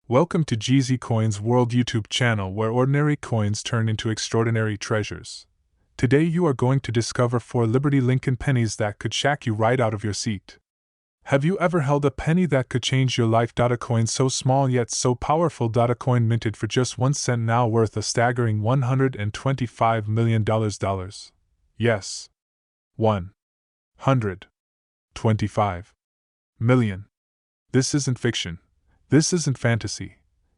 Welcome to GZ Coins World YouTube channel where ordinary coins turn into extraordinary treasures. Today you are going to discover 4 Liberty Lincoln pennies that could shack you right out of your seat. Have you ever held a penny that could change your life? A coin so small yet so powerful. A coin minted for just 1 cent now worth a staggering $125 million. Yes. 125 million. This isn't fiction. This isn't fantasy.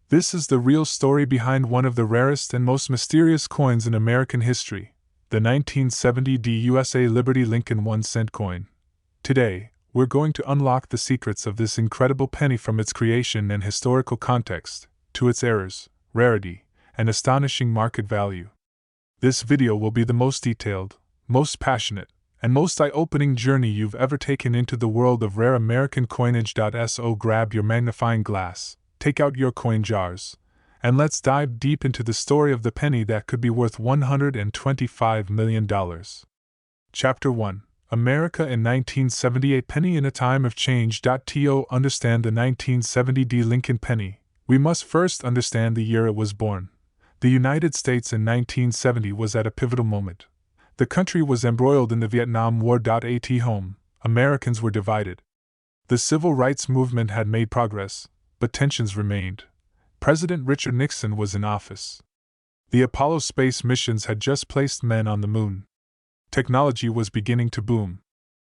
This is the real story behind one of the rarest and most mysterious coins in American history, the 1970 USA Liberty Lincoln 1-cent coin. Today, we're going to unlock the secrets of this incredible penny from its creation and historical context, to its errors, rarity, and astonishing market value. This video will be the most detailed, most passionate, and most eye-opening journey you've ever taken into the world of rare American coinage. So grab your magnifying glass, take out your coin jars, and let's dive deep into the story of the penny that could be worth $125 million. Chapter 1: America in 1978. Penny in a time of change. To understand the 1970 Lincoln penny, we must first understand the year it was born. The United States in 1970 was at a pivotal moment. The country was embroiled in the Vietnam War. At home, Americans were divided. The civil rights movement had made progress, but tensions remained. President Richard Nixon was in office. The Apollo space missions had just placed men on the moon. Technology was beginning to boom.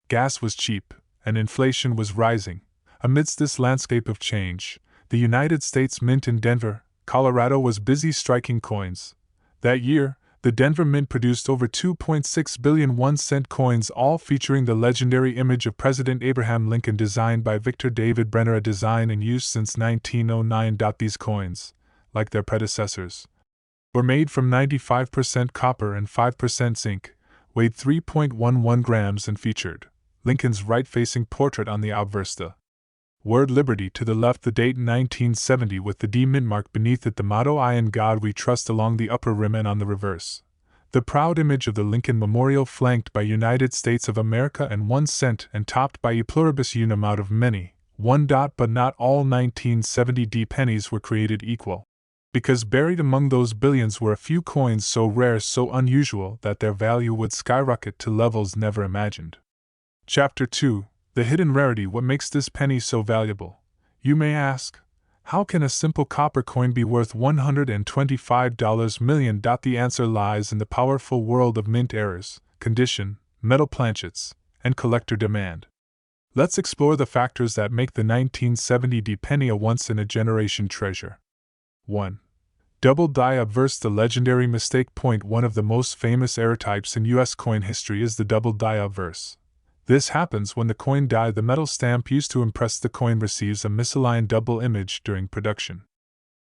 Gas was cheap, and inflation was rising. Amidst this landscape of change, the United States Mint in Denver, Colorado was busy striking coins. That year, the Denver Mint produced over 2.6 billion 1-cent coins, all featuring the legendary image of President Abraham Lincoln, designed by Victor David Brenner, a design in use since 1909. These coins, like their predecessors, were made from 95% copper and 5% zinc, weighed 3.11 grams, and featured Lincoln's right-facing portrait on the obverse, the word Liberty to the left, the date 1970 with the D mint mark beneath it, the motto I in God We Trust along the upper rim, and on the reverse, the proud image of the Lincoln Memorial, flanked by United States of America and 1 cent, and topped by E pluribus unum, out of many, one. But not all 1970 pennies were created equal, because buried among those billions were a few coins so rare, so unusual, that their value would skyrocket to levels never imagined. Chapter 2: The hidden rarity. What makes this penny so valuable? You may ask. How can a simple copper coin be worth $125 million? The answer lies in the powerful world of mint errors, condition, metal planchets, and collector demand. Let's explore the factors that make the 1970 penny a once-in-a-generation treasure. 1. Double die obverse. The legendary mistake point. One of the most famous error types in U.S. coin history is the double die obverse. This happens when the coin die, the metal stamp used to impress the coin, receives a misaligned double image during production.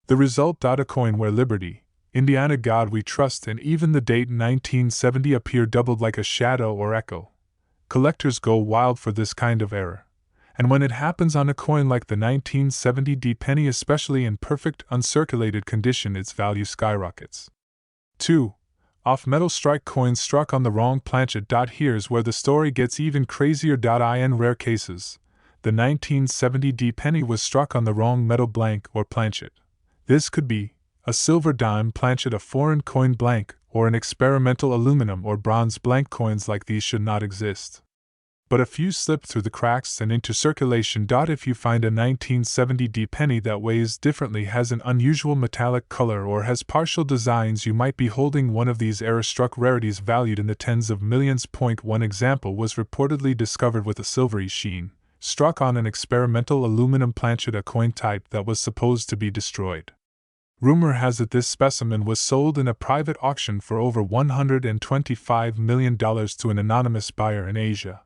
The result. A coin where Liberty, Indiana, God We Trust, and even the date 1970 appear doubled like a shadow or echo. Collectors go wild for this kind of error, and when it happens on a coin like the 1970 penny, especially in perfect uncirculated condition, its value skyrockets. 2. Off-metal strike. Coins struck on the wrong planchet. Here's where the story gets even crazier. In rare cases, the 1970 penny was struck on the wrong metal blank or planchet. This could be a silver dime planchet, a foreign coin blank, or an experimental aluminum or bronze blank. Coins like these should not exist, but a few slip through the cracks and into circulation. If you find a 1970 penny that weighs differently, has an unusual metallic color, or has partial designs, you might be holding one of these error-struck rarities valued in the tens of millions. One example was reportedly discovered with a silvery sheen, struck on an experimental aluminum planchet, a coin type that was supposed to be destroyed. Rumor has it this specimen was sold in a private auction for over $125 million to an anonymous buyer in Asia.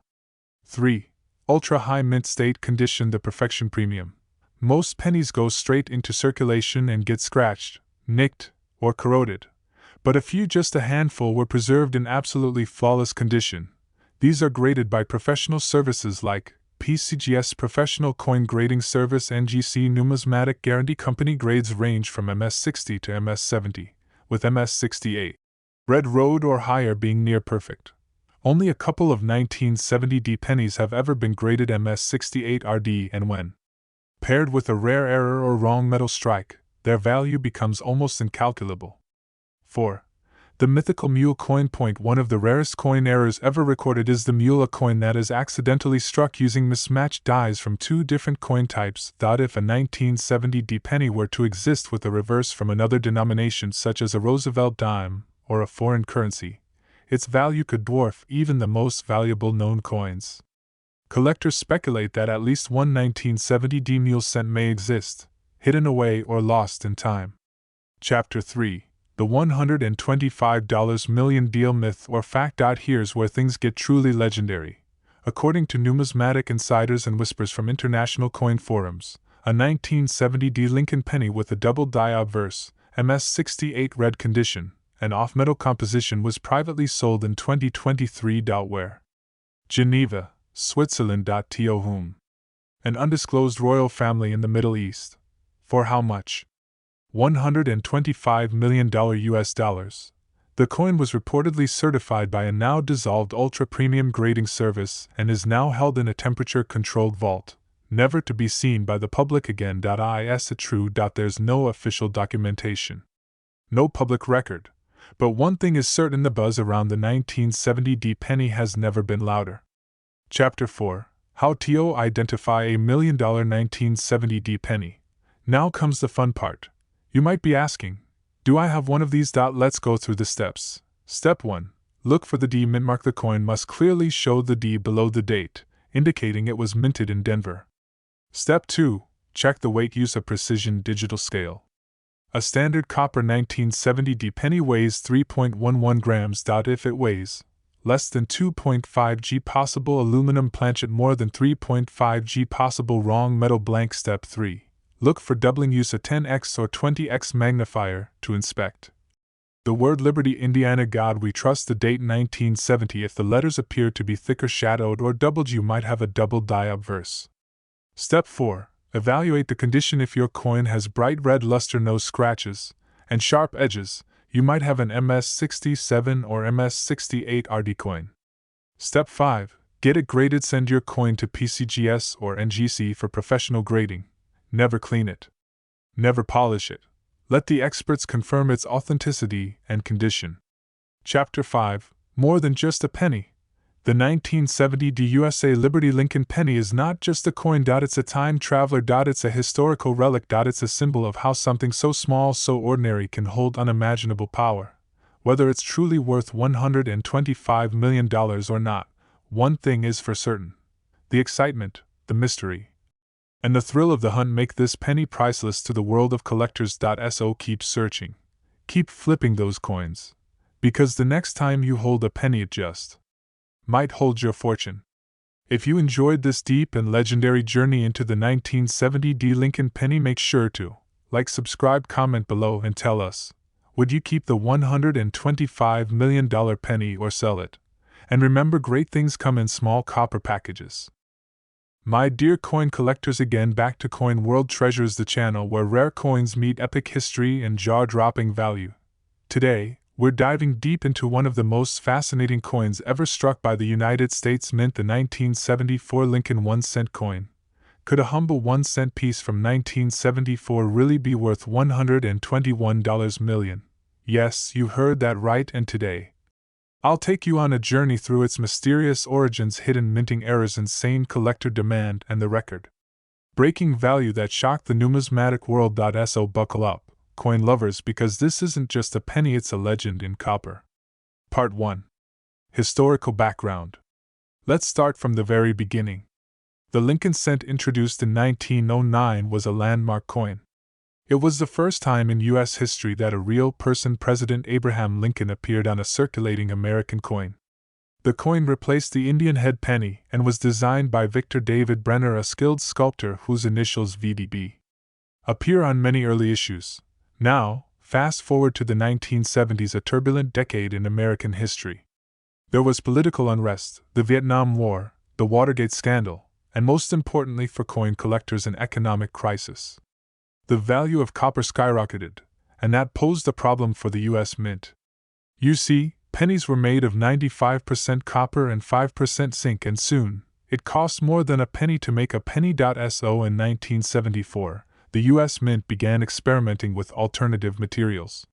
3. Ultra-high mint state condition. The perfection premium. Most pennies go straight into circulation and get scratched, nicked, or corroded, but a few, just a handful, were preserved in absolutely flawless condition. These are graded by professional services like PCGS Professional Coin Grading Service, NGC Numismatic Guarantee Company. Grades range from MS60 to MS70, with MS68, red road or higher, being near perfect. Only a couple of 1970 pennies have ever been graded MS68 RD, and when Paired with a rare error or wrong metal strike, their value becomes almost incalculable. 4. The mythical mule coin. One of the rarest coin errors ever recorded is the mule, a coin that is accidentally struck using mismatched dies from two different coin types. If a 1970 D penny were to exist with a reverse from another denomination such as a Roosevelt dime or a foreign currency, its value could dwarf even the most valuable known coins. Collectors speculate that at least one 1970 D mule cent may exist, hidden away or lost in time. Chapter 3: The $125 million deal, myth or fact. Here's where things get truly legendary. According to numismatic insiders and whispers from international coin forums, a 1970 D Lincoln penny with a double die obverse, MS68 red condition, and off-metal composition was privately sold in 2023. Where? Geneva, Switzerland. To whom? An undisclosed royal family in the Middle East. For how much? $125 million US dollars. The coin was reportedly certified by a now dissolved ultra-premium grading service and is now held in a temperature-controlled vault, never to be seen by the public again. Is it true? There's no official documentation, no public record, but one thing is certain: the buzz around the 1970 D penny has never been louder. Chapter 4: How to identify a $1 million 1970 D penny. Now comes the fun part. You might be asking, do I have one of these? Let's go through the steps. Step 1. Look for the D mint mark. The coin must clearly show the D below the date, indicating it was minted in Denver. Step 2. Check the weight. Use a precision digital scale. A standard copper 1970 D penny weighs 3.11 grams. If it weighs less than 2.5 g, possible aluminum; planchet more than 3.5 g, possible wrong metal. Blank. Step 3. Look for doubling. Use a 10x or 20x magnifier to inspect. The word Liberty, Indiana. God we trust. The date 1970. If the letters appear to be thicker, shadowed, or doubled, you might have a double die obverse. Step 4. Evaluate the condition. If your coin has bright red luster, no scratches, and sharp edges, you might have an MS67 or MS68 RD coin. Step 5. Get it graded. Send your coin to PCGS or NGC for professional grading. Never clean it. Never polish it. Let the experts confirm its authenticity and condition. Chapter 5: More than just a penny. The 1970 D USA Liberty Lincoln penny is not just a coin. It's a time traveler. It's a historical relic. It's a symbol of how something so small, so ordinary, can hold unimaginable power. Whether it's truly worth $125 million or not, one thing is for certain: the excitement, the mystery, and the thrill of the hunt make this penny priceless to the world of collectors. So keep searching. Keep flipping those coins. Because the next time you hold a penny, it just might hold your fortune. If you enjoyed this deep and legendary journey into the 1970 D Lincoln penny, make sure to like, subscribe, comment below, and tell us, would you keep the $125 million penny or sell it? And remember, great things come in small copper packages. My dear coin collectors, again back to Coin World Treasures, the channel where rare coins meet epic history and jaw-dropping value. Today, we're diving deep into one of the most fascinating coins ever struck by the United States Mint, the 1974 Lincoln 1-cent coin. Could a humble 1-cent piece from 1974 really be worth $121 million? Yes, you heard that right, and today, I'll take you on a journey through its mysterious origins, hidden minting errors, insane collector demand, and the record-breaking value that shocked the numismatic world. So buckle up, coin lovers, because this isn't just a penny, it's a legend in copper. Part 1. Historical background. Let's start from the very beginning. The Lincoln cent, introduced in 1909, was a landmark coin. It was the first time in U.S. history that a real person, President Abraham Lincoln, appeared on a circulating American coin. The coin replaced the Indian head penny and was designed by Victor David Brenner, a skilled sculptor whose initials VDB appear on many early issues. Now, fast forward to the 1970s, a turbulent decade in American history. There was political unrest, the Vietnam War, the Watergate scandal, and most importantly for coin collectors, an economic crisis. The value of copper skyrocketed, and that posed a problem for the U.S. Mint. You see, pennies were made of 95% copper and 5% zinc, and soon, It cost more than a penny to make a penny. So in 1974, the U.S. Mint began experimenting with alternative materials.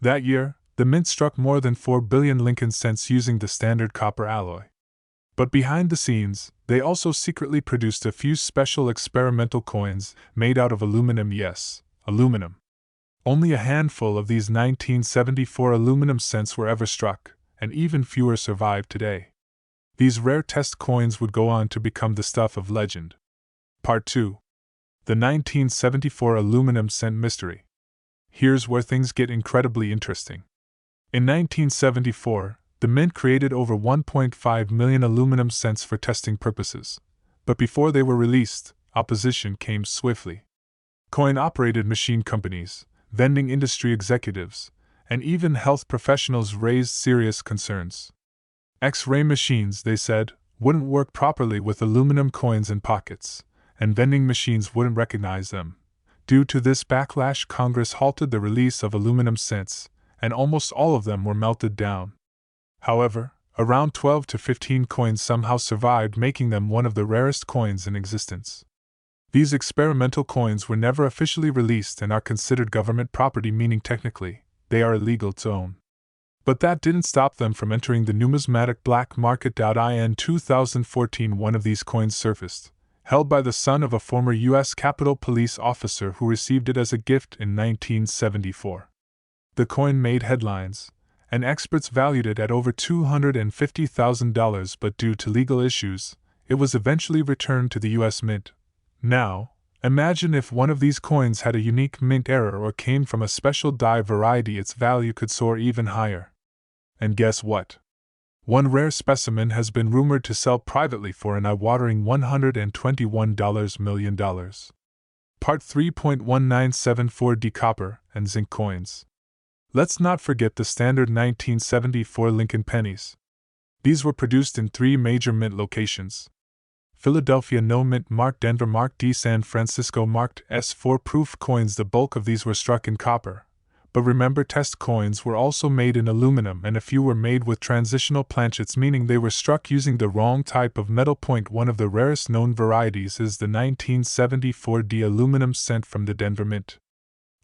That year, the Mint struck more than 4 billion Lincoln cents using the standard copper alloy. But behind the scenes, they also secretly produced a few special experimental coins made out of aluminum. Yes, aluminum. Only a handful of these 1974 aluminum cents were ever struck, and even fewer survive today. These rare test coins would go on to become the stuff of legend. Part 2. The 1974 Aluminum Cent Mystery. Here's where things get incredibly interesting. In 1974, the Mint created over 1.5 million aluminum cents for testing purposes. But before they were released, opposition came swiftly. Coin-operated machine companies, vending industry executives, and even health professionals raised serious concerns. X-ray machines, they said, wouldn't work properly with aluminum coins in pockets, and vending machines wouldn't recognize them. Due to this backlash, Congress halted the release of aluminum cents, and almost all of them were melted down. However, around 12 to 15 coins somehow survived, making them one of the rarest coins in existence. These experimental coins were never officially released and are considered government property, meaning technically, they are illegal to own. But that didn't stop them from entering the numismatic black market. In 2014, one of these coins surfaced, held by the son of a former U.S. Capitol Police officer who received it as a gift in 1974. The coin made headlines, and experts valued it at over $250,000, but due to legal issues, it was eventually returned to the U.S. Mint. Now, imagine if one of these coins had a unique mint error or came from a special die variety, its value could soar even higher. And guess what? One rare specimen has been rumored to sell privately for an eye-watering $121 million. Part 3.1974D Copper and Zinc Coins. Let's not forget the standard 1974 Lincoln pennies. These were produced in 3 major mint locations. Philadelphia No Mint marked, Denver marked D, San Francisco marked S. For proof coins, the bulk of these were struck in copper. But remember, test coins were also made in aluminum, and a few were made with transitional planchets, meaning they were struck using the wrong type of metal point. One of the rarest known varieties is the 1974D aluminum cent from the Denver Mint.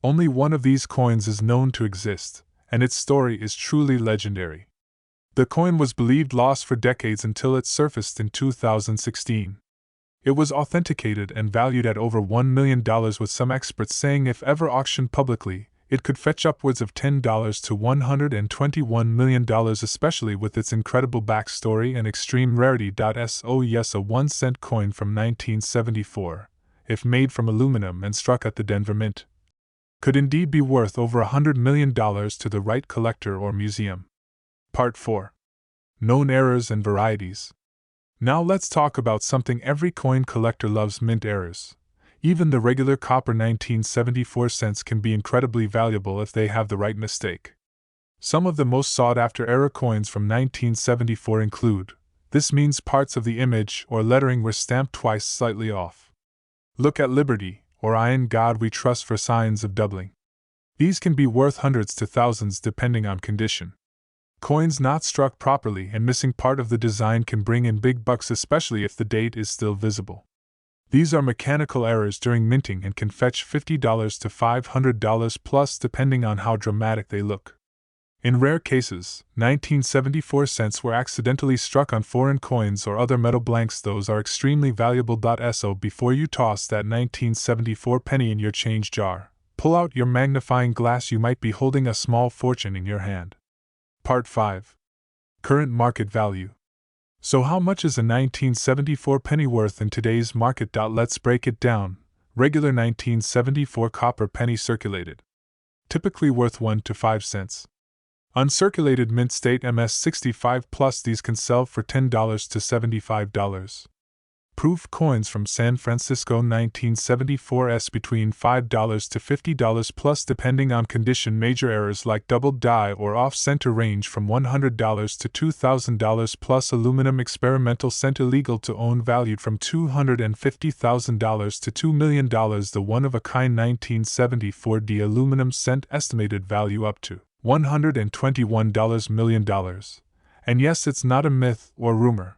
Only one of these coins is known to exist, and its story is truly legendary. The coin was believed lost for decades until it surfaced in 2016. It was authenticated and valued at over $1 million, with some experts saying if ever auctioned publicly, it could fetch upwards of $10 to $121 million, especially with its incredible backstory and extreme rarity. So yes, a 1 cent coin from 1974, if made from aluminum and struck at the Denver Mint, could indeed be worth over $100 million to the right collector or museum. Part 4. Known errors and varieties. Now let's talk about something every coin collector loves: mint errors. Even the regular copper 1974 cents can be incredibly valuable if they have the right mistake. Some of the most sought-after error coins from 1974 include: this means parts of the image or lettering were stamped twice, slightly off. Look at Liberty, or I in God We Trust, for signs of doubling. These can be worth hundreds to thousands depending on condition. Coins not struck properly and missing part of the design can bring in big bucks, especially if the date is still visible. These are mechanical errors during minting and can fetch $50 to $500 plus depending on how dramatic they look. In rare cases, 1974 cents were accidentally struck on foreign coins or other metal blanks. Those are extremely valuable. So before you toss that 1974 penny in your change jar, pull out your magnifying glass. You might be holding a small fortune in your hand. Part 5. Current market value. So how much is a 1974 penny worth in today's market? Let's break it down. Regular 1974 copper penny circulated, typically worth 1 to 5 cents. Uncirculated mint state MS65 plus, these can sell for $10 to $75. Proof coins from San Francisco 1974s between $5 to $50 plus depending on condition. Major errors like doubled die or off-center range from $100 to $2,000 plus. Aluminum experimental cent illegal to own, valued from $250,000 to $2 million. The one-of-a-kind 1974D aluminum cent, estimated value up to $121 million. And yes, it's not a myth or rumor.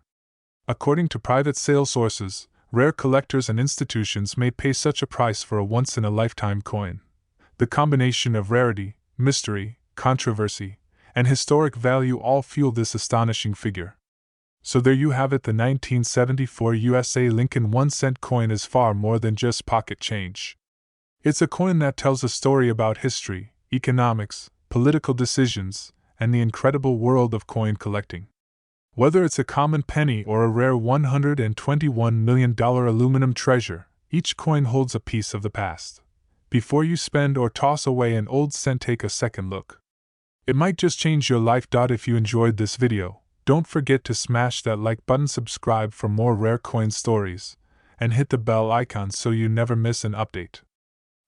According to private sale sources, rare collectors and institutions may pay such a price for a once-in-a-lifetime coin. The combination of rarity, mystery, controversy, and historic value all fuel this astonishing figure. So there you have it, the 1974 USA Lincoln 1-cent coin is far more than just pocket change. It's a coin that tells a story about history, economics, political decisions, and the incredible world of coin collecting. Whether it's a common penny or a rare $121 million aluminum treasure, each coin holds a piece of the past. Before you spend or toss away an old cent, take a second look. It might just change your life. If you enjoyed this video, don't forget to smash that like button, subscribe for more rare coin stories, and hit the bell icon so you never miss an update.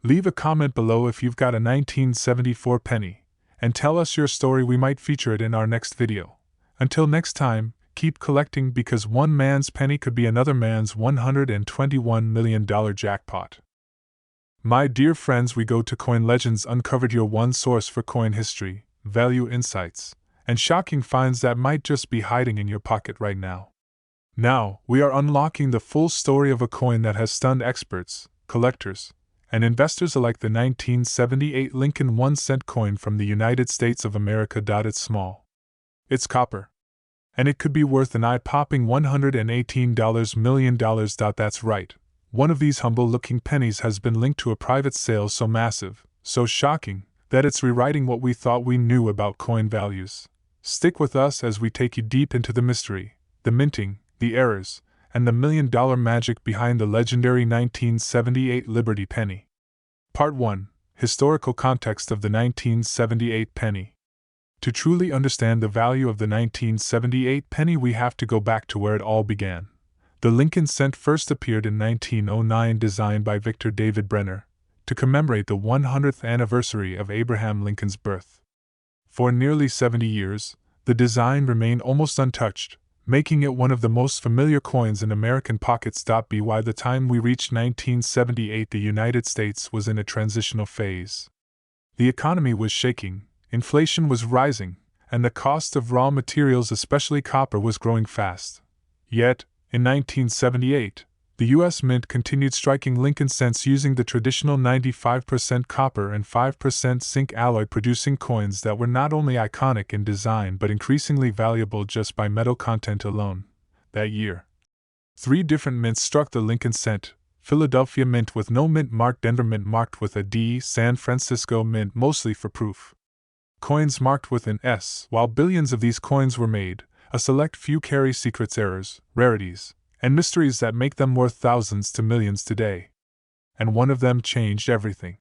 Leave a comment below if you've got a 1974 penny, and tell us your story. We might feature it in our next video. Until next time, keep collecting, because one man's penny could be another man's $121 million jackpot. My dear friends, We Go to Coin Legends uncovered your one source for coin history, value insights, and shocking finds that might just be hiding in your pocket right now. Now, we are unlocking the full story of a coin that has stunned experts, collectors, and investors alike, the 1978 Lincoln 1-cent coin from the United States of America. It's small. It's copper. And it could be worth an eye-popping $118 million. That's right. One of these humble-looking pennies has been linked to a private sale so massive, so shocking, that it's rewriting what we thought we knew about coin values. Stick with us as we take you deep into the mystery, the minting, the errors, and the million-dollar magic behind the legendary 1978 Liberty penny. Part 1. Historical context of the 1978 penny. To truly understand the value of the 1978 penny, we have to go back to where it all began. The Lincoln cent first appeared in 1909, designed by Victor David Brenner, to commemorate the 100th anniversary of Abraham Lincoln's birth. For nearly 70 years, the design remained almost untouched, making it one of the most familiar coins in American pockets. By the time we reached 1978, the United States was in a transitional phase. The economy was shaking, inflation was rising, and the cost of raw materials, especially copper, was growing fast. Yet, in 1978, the U.S. Mint continued striking Lincoln cents using the traditional 95% copper and 5% zinc alloy, producing coins that were not only iconic in design but increasingly valuable just by metal content alone. That year, 3 different mints struck the Lincoln cent: Philadelphia Mint with no mint mark, Denver Mint marked with a D, San Francisco Mint mostly for proof, coins marked with an S. While billions of these coins were made, a select few carry secrets, errors, rarities, and mysteries that make them worth thousands to millions today. And one of them changed everything.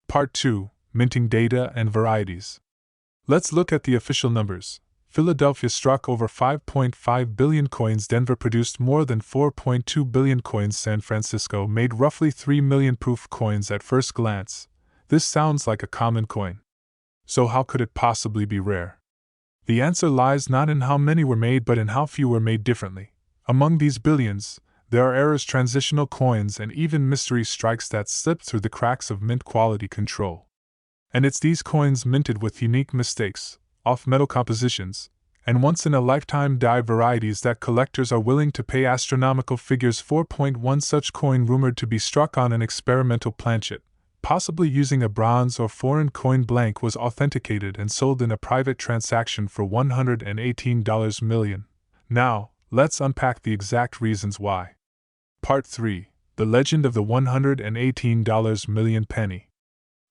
Part 2. Minting data and varieties. Let's look at the official numbers. Philadelphia struck over 5.5 billion coins, Denver produced more than 4.2 billion coins, San Francisco made roughly 3 million proof coins. At first glance, this sounds like a common coin. So how could it possibly be rare? The answer lies not in how many were made but in how few were made differently. Among these billions, there are errors, transitional coins, and even mystery strikes that slip through the cracks of mint quality control. And it's these coins minted with unique mistakes, off-metal compositions, and once-in-a-lifetime die varieties that collectors are willing to pay astronomical figures for. 1 such coin rumored to be struck on an experimental planchet, possibly using a bronze or foreign coin blank, was authenticated and sold in a private transaction for $118 million. Now, let's unpack the exact reasons why. Part 3. The legend of the $118 million penny.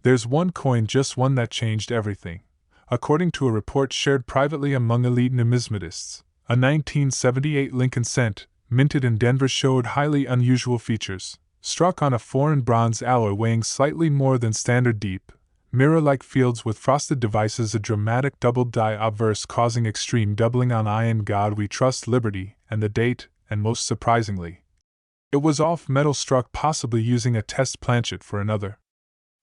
There's one coin, just one, that changed everything. According to a report shared privately among elite numismatists, a 1978 Lincoln cent, minted in Denver, showed highly unusual features. Struck on a foreign bronze alloy weighing slightly more than standard, deep, mirror-like fields with frosted devices, a dramatic doubled die obverse causing extreme doubling on "I in God We Trust," Liberty, and the date, and most surprisingly, it was off-metal, struck possibly using a test planchet for another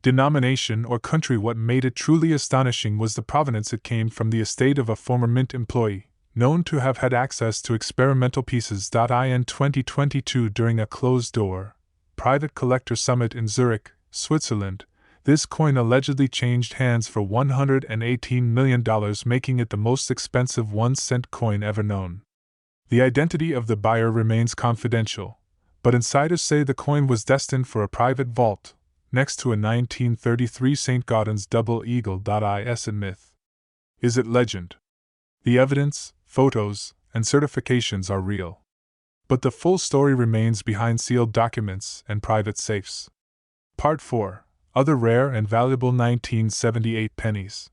denomination or country. What made it truly astonishing was the provenance. It came from the estate of a former Mint employee, known to have had access to experimental pieces. In 2022, during a closed-door private collector summit in Zurich, Switzerland, this coin allegedly changed hands for $118 million, making it the most expensive 1-cent coin ever known. The identity of the buyer remains confidential, but insiders say the coin was destined for a private vault, next to a 1933 St. Gaudens double eagle.is myth. Is it legend? The evidence, photos, and certifications are real. But the full story remains behind sealed documents and private safes. Part 4. Other rare and valuable 1978 pennies.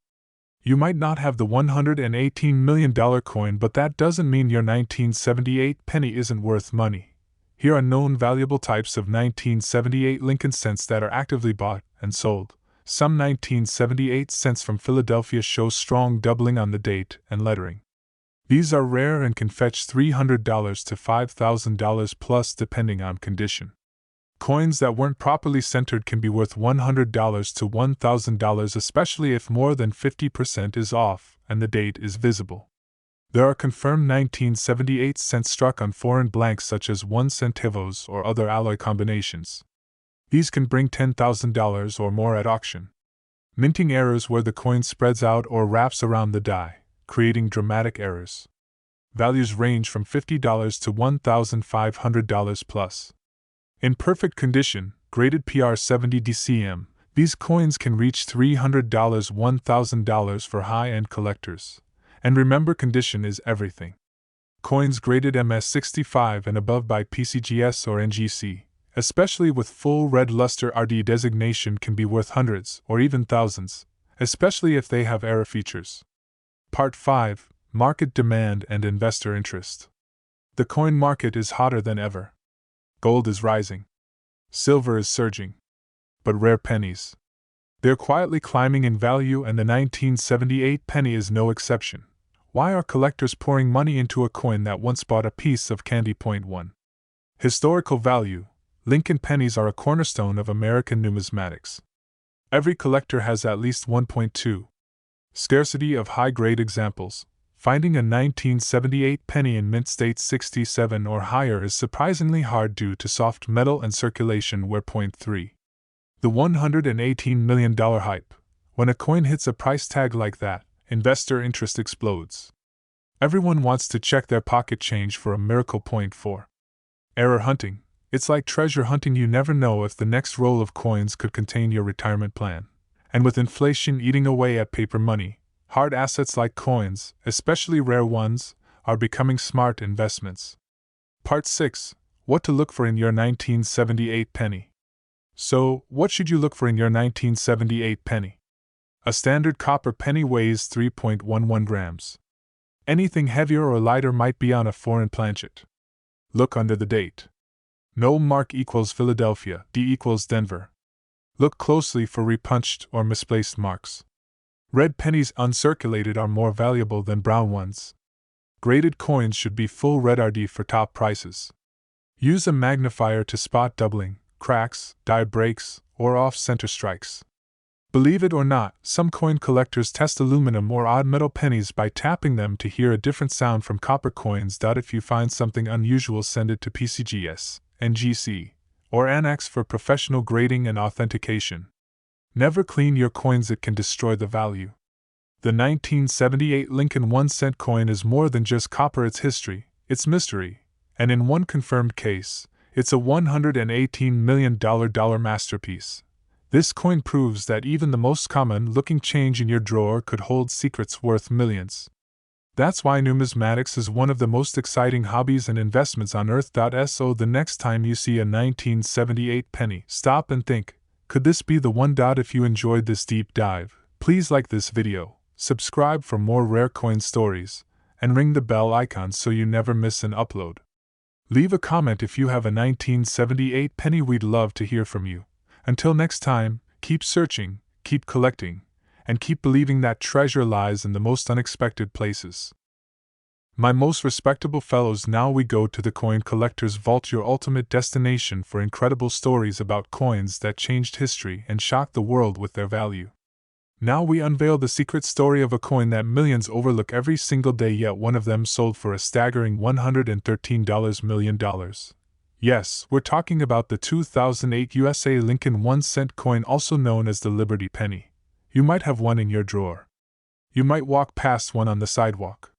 You might not have the $118 million coin, but that doesn't mean your 1978 penny isn't worth money. Here are known valuable types of 1978 Lincoln cents that are actively bought and sold. Some 1978 cents from Philadelphia show strong doubling on the date and lettering. These are rare and can fetch $300 to $5,000 plus depending on condition. Coins that weren't properly centered can be worth $100 to $1,000, especially if more than 50% is off and the date is visible. There are confirmed 1978 cents struck on foreign blanks such as 1 centavos or other alloy combinations. These can bring $10,000 or more at auction. Minting errors where the coin spreads out or wraps around the die, creating dramatic errors. Values range from $50 to $1,500 plus. In perfect condition, graded PR70 DCM, these coins can reach $300 $1,000 for high-end collectors. And remember, condition is everything. Coins graded MS65 and above by PCGS or NGC, especially with full red luster RD designation, can be worth hundreds or even thousands, especially if they have error features. Part 5. Market demand and investor interest. The coin market is hotter than ever. Gold is rising. Silver is surging. But rare pennies. They're quietly climbing in value, and the 1978 penny is no exception. Why are collectors pouring money into a coin that once bought a piece of candy? Point 1. Historical value. Lincoln pennies are a cornerstone of American numismatics. Every collector has at least 1.2. Scarcity of high-grade examples. Finding a 1978 penny in mint state 67 or higher is surprisingly hard due to soft metal and circulation. Where point 3. The $118 million hype. When a coin hits a price tag like that, investor interest explodes. Everyone wants to check their pocket change for a miracle. Point 4. Error hunting. It's like treasure hunting. You never know if the next roll of coins could contain your retirement plan. And with inflation eating away at paper money, hard assets like coins, especially rare ones, are becoming smart investments. Part 6. What to look for in your 1978 penny. So, what should you look for in your 1978 penny? A standard copper penny weighs 3.11 grams. Anything heavier or lighter might be on a foreign planchet. Look under the date. No mark equals Philadelphia, D equals Denver. Look closely for repunched or misplaced marks. Red pennies uncirculated are more valuable than brown ones. Graded coins should be full red RD for top prices. Use a magnifier to spot doubling, cracks, die breaks, or off-center strikes. Believe it or not, some coin collectors test aluminum or odd metal pennies by tapping them to hear a different sound from copper coins. If you find something unusual, send it to PCGS, NGC, or Annex for professional grading and authentication. Never clean your coins, it can destroy the value. The 1978 Lincoln 1-cent coin is more than just copper, it's history, it's mystery, and in one confirmed case, it's a $118 million masterpiece. This coin proves that even the most common-looking change in your drawer could hold secrets worth millions. That's why numismatics is one of the most exciting hobbies and investments on earth. So the next time you see a 1978 penny, stop and think, could this be the one? If you enjoyed this deep dive, please like this video, subscribe for more rare coin stories, and ring the bell icon so you never miss an upload. Leave a comment if you have a 1978 penny, we'd love to hear from you. Until next time, keep searching, keep collecting, and keep believing that treasure lies in the most unexpected places. My most respectable fellows, now we go to the Coin Collector's Vault, your ultimate destination for incredible stories about coins that changed history and shocked the world with their value. Now we unveil the secret story of a coin that millions overlook every single day, yet one of them sold for a staggering $113 million. Yes, we're talking about the 2008 USA Lincoln 1-cent coin, also known as the Liberty Penny. You might have one in your drawer. You might walk past one on the sidewalk.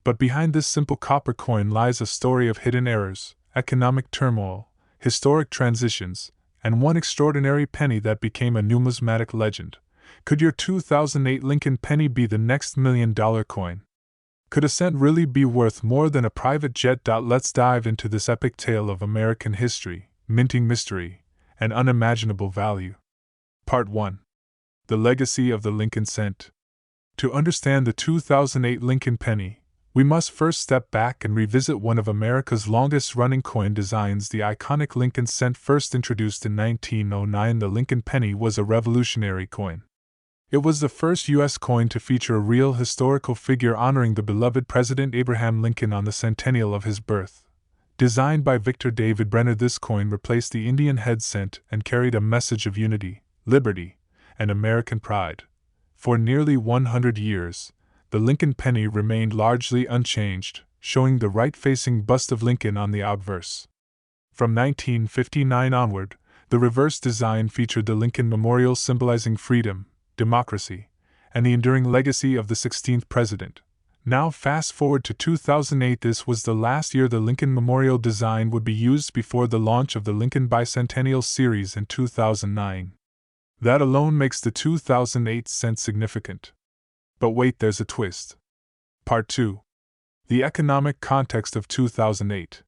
But behind this simple copper coin lies a story of hidden errors, economic turmoil, historic transitions, and one extraordinary penny that became a numismatic legend. Could your 2008 Lincoln penny be the next $1 million coin? Could a cent really be worth more than a private jet? Let's dive into this epic tale of American history, minting mystery, and unimaginable value. Part 1. The Legacy of the Lincoln Cent. To understand the 2008 Lincoln penny, we must first step back and revisit one of America's longest-running coin designs, the iconic Lincoln cent. First introduced in 1909, the Lincoln penny was a revolutionary coin. It was the first U.S. coin to feature a real historical figure honoring the beloved President Abraham Lincoln on the centennial of his birth. Designed by Victor David Brenner, this coin replaced the Indian head cent and carried a message of unity, liberty, and American pride. For nearly 100 years, the Lincoln penny remained largely unchanged, showing the right-facing bust of Lincoln on the obverse. From 1959 onward, the reverse design featured the Lincoln Memorial symbolizing freedom, democracy, and the enduring legacy of the 16th president. Now fast forward to 2008. This was the last year the Lincoln Memorial design would be used before the launch of the Lincoln Bicentennial Series in 2009. That alone makes the 2008 cent significant. But wait, there's a twist. Part 2. The economic context of 2008.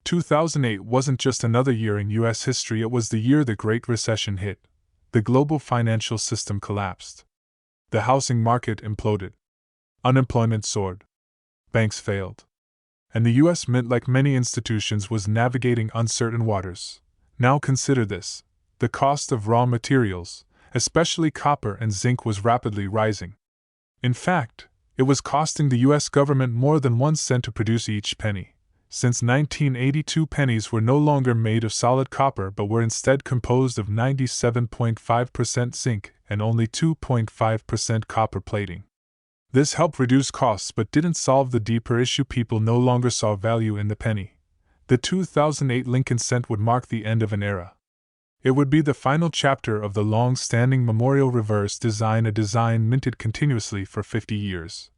2008 wasn't just another year in U.S. history, it was the year the Great Recession hit. The global financial system collapsed. The housing market imploded. Unemployment soared. Banks failed. And the U.S. Mint, like many institutions, was navigating uncertain waters. Now consider this. The cost of raw materials, especially copper and zinc, was rapidly rising. In fact, it was costing the U.S. government more than 1 cent to produce each penny. Since 1982, pennies were no longer made of solid copper but were instead composed of 97.5% zinc and only 2.5% copper plating. This helped reduce costs but didn't solve the deeper issue. People no longer saw value in the penny. The 2008 Lincoln cent would mark the end of an era. It would be the final chapter of the long-standing memorial reverse design, a design minted continuously for 50 years.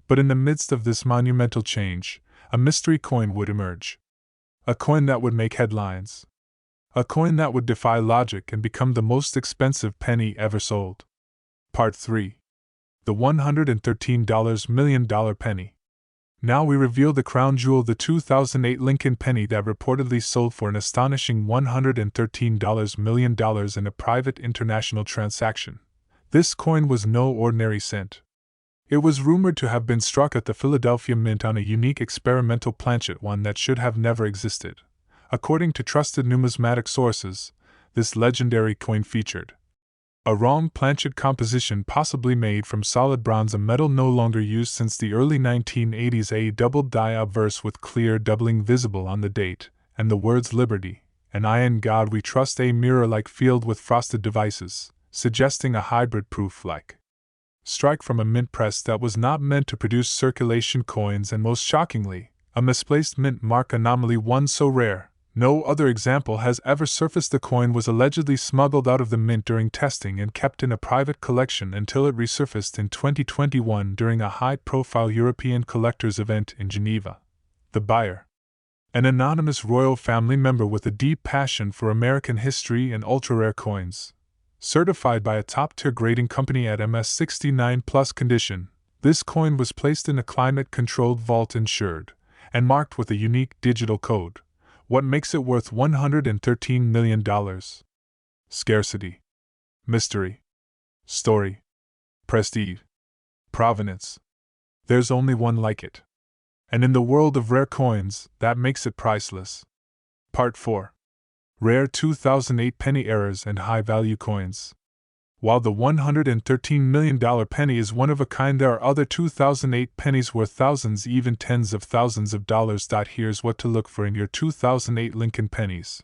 But in the midst of this monumental change, a mystery coin would emerge. A coin that would make headlines. A coin that would defy logic and become the most expensive penny ever sold. Part 3. The $113 million penny. Now we reveal the crown jewel, the 2008 Lincoln penny that reportedly sold for an astonishing $113 million in a private international transaction. This coin was no ordinary cent. It was rumored to have been struck at the Philadelphia Mint on a unique experimental planchet, one that should have never existed. According to trusted numismatic sources, this legendary coin featured a wrong planchet composition, possibly made from solid bronze, a metal no longer used since the early 1980s, a doubled die obverse with clear doubling visible on the date, and the words Liberty and I in God We Trust, a mirror-like field with frosted devices, suggesting a hybrid proof-like strike from a mint press that was not meant to produce circulation coins, and most shockingly, a misplaced mint mark anomaly, one so rare no other example has ever surfaced. The coin was allegedly smuggled out of the mint during testing and kept in a private collection until it resurfaced in 2021 during a high-profile European collectors event in Geneva. The buyer, an anonymous royal family member with a deep passion for American history and ultra-rare coins. Certified by a top-tier grading company at MS 69+ condition, this coin was placed in a climate-controlled vault, insured, and marked with a unique digital code. What makes it worth $113 million? Scarcity. Mystery. Story. Prestige. Provenance. There's only one like it. And in the world of rare coins, that makes it priceless. Part 4. Rare 2008 penny errors and high-value coins. While the $113 million penny is one of a kind, there are other 2008 pennies worth thousands, even tens of thousands of dollars. Here's what to look for in your 2008 Lincoln pennies.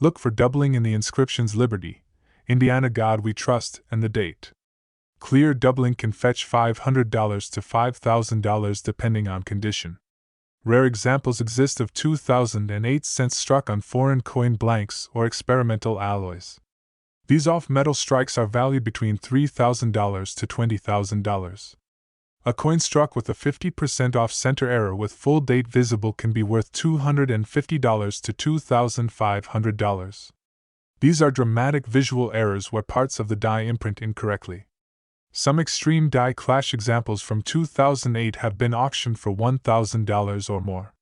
Look for doubling in the inscriptions Liberty, Indiana God We Trust, and the date. Clear doubling can fetch $500 to $5,000 depending on condition. Rare examples exist of 2008 cents struck on foreign coin blanks or experimental alloys. These off-metal strikes are valued between $3,000 to $20,000. A coin struck with a 50% off center error with full date visible can be worth $250 to $2,500. These are dramatic visual errors where parts of the die imprint incorrectly. Some extreme die clash examples from 2008 have been auctioned for $1,000 or more.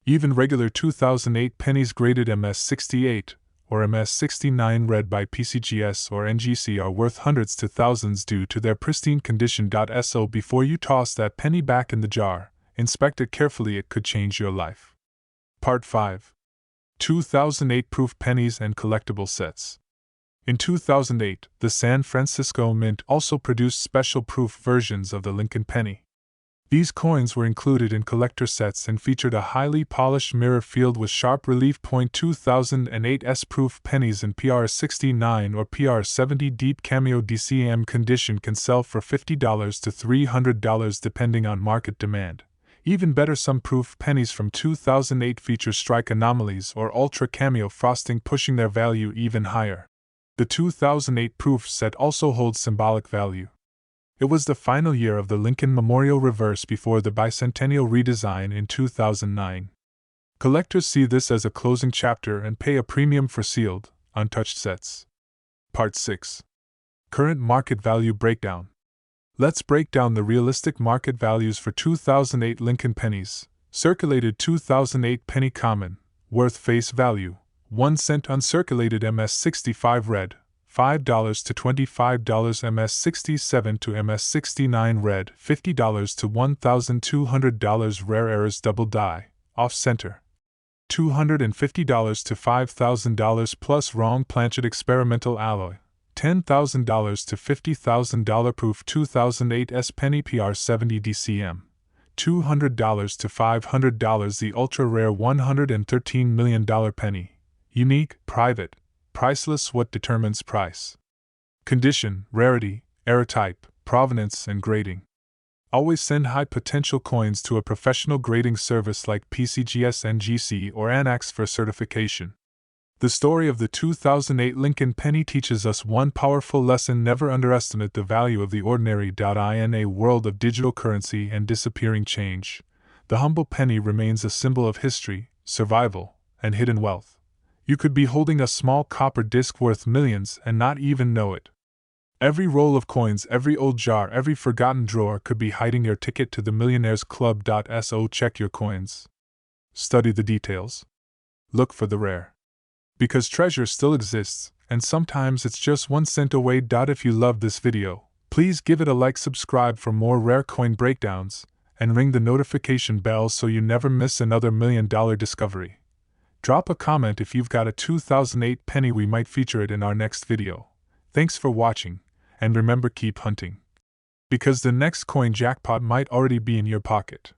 Even regular 2008 pennies graded MS68 or MS69 read by PCGS or NGC are worth hundreds to thousands due to their pristine condition. So before you toss that penny back in the jar, inspect it carefully, it could change your life. Part 5. 2008 Proof Pennies and Collectible Sets. In 2008, the San Francisco Mint also produced special proof versions of the Lincoln penny. These coins were included in collector sets and featured a highly polished mirror field with sharp relief. 2008 S-proof pennies in PR69 or PR70 deep cameo DCM condition can sell for $50 to $300 depending on market demand. Even better, some proof pennies from 2008 feature strike anomalies or ultra cameo frosting, pushing their value even higher. The 2008 proof set also holds symbolic value. It was the final year of the Lincoln Memorial Reverse before the bicentennial redesign in 2009. Collectors see this as a closing chapter and pay a premium for sealed, untouched sets. Part 6. Current Market Value Breakdown. Let's break down the realistic market values for 2008 Lincoln pennies. Circulated 2008 penny common, worth face value, 1 cent. Uncirculated MS65 red, $5 to $25. MS67 to MS69 red, $50 to $1,200. Rare errors double die, off center, $250 to $5,000 plus wrong planchet experimental alloy, $10,000 to $50,000. Proof 2008 S penny PR70 DCM, $200 to $500. The ultra rare $113 million penny, unique, private, priceless. What determines price? Condition, rarity, error type, provenance, and grading. Always send high potential coins to a professional grading service like PCGS, NGC, or ANAX for certification. The story of the 2008 Lincoln penny teaches us one powerful lesson: never underestimate the value of the ordinary. In a world of digital currency and disappearing change, the humble penny remains a symbol of history, survival, and hidden wealth. You could be holding a small copper disc worth millions and not even know it. Every roll of coins, every old jar, every forgotten drawer could be hiding your ticket to the Millionaires Club. So check your coins. Study the details. Look for the rare. Because treasure still exists, and sometimes it's just 1 cent away. If you loved this video, please give it a like, subscribe for more rare coin breakdowns, and ring the notification bell so you never miss another $1 million discovery. Drop a comment if you've got a 2008 penny, we might feature it in our next video. Thanks for watching, and remember, keep hunting, because the next coin jackpot might already be in your pocket.